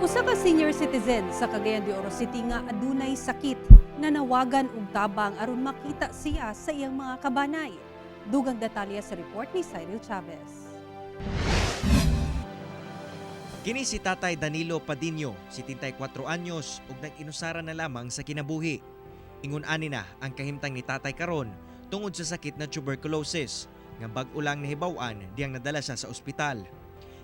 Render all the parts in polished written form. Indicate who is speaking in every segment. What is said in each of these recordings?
Speaker 1: Usa ka senior citizen sa Cagayan de Oro City nga adunay sakit na nawagan og tabang aron makita siya sa iyang mga kabanay. Dugang detalye sa report ni Cyril Chavez.
Speaker 2: Kini si Tatay Danilo Padinho, 74 anyos ug nag-inusara na lamang sa kinabuhi. Ingon ani na ang kahimtang ni Tatay karon tungod sa sakit na tuberculosis nga bag-o lang nahibaw-an diyang nadala siya sa ospital.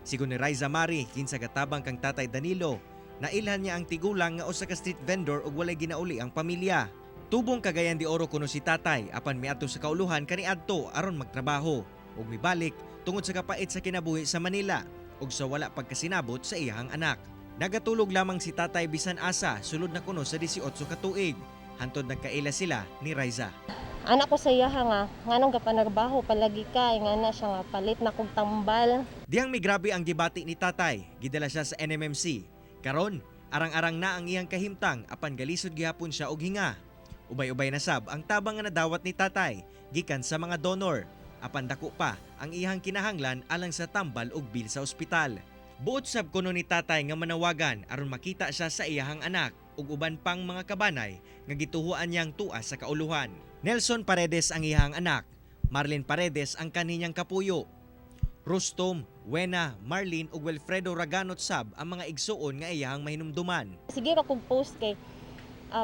Speaker 2: Sigon ni Riza Mari, kinsa katabang kang Tatay Danilo, nailhan niya ang tigulang nga usa ka street vendor ug walay ginauli ang pamilya. Tubong Cagayan de Oro kuno si Tatay apan miadto sa kauluhan kaniadto aron magtrabaho ug mibalik tungod sa kapait sa kinabuhi sa Manila ug sa wala pagkasinabot sa iyang anak. Nagatulog lamang si Tatay bisan asa sulod na kuno sa 18 ka tuig. Hantod nagkaila sila ni Riza.
Speaker 3: Anak ko sa iya nga, nganong kapanagbaho palagi ka, nga na siya nga palit na kong tambal.
Speaker 2: Diyang may grabe ang gibati ni Tatay, gidala siya sa NMMC. Karon, arang-arang na ang iyang kahimtang apan galisod gihapon siya og hinga. Ubay-ubay na sab ang tabang nga nadawat ni Tatay gikan sa mga donor. Apan dako pa ang iyang kinahanglan alang sa tambal ug bil sa ospital. Buot sab kuno ni Tatay nga manawagan aron makita siya sa iyang anak ug uban pang mga kabanay nga gituhuan niyang tuas sa kauluhan. Nelson Paredes ang iyang anak, Marlene Paredes ang kaninyang kapuyo. Rustom, Wena, Marlene ug Wilfredo Raganot sab ang mga igsuon nga iyang mahinumduman.
Speaker 3: Sige ka kong post kay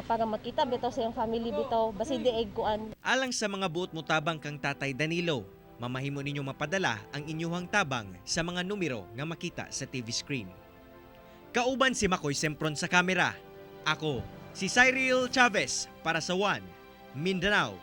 Speaker 3: para makita bitaw sa iyang family bitaw, basi di ay kuan.
Speaker 2: Alang sa mga buot mo tabang kang Tatay Danilo, mamahimo ninyo mapadala ang inyuhang tabang sa mga numero nga makita sa TV screen. Kauban si Makoy Sempron sa kamera. Ako, si Cyril Chavez para sa One Mindanao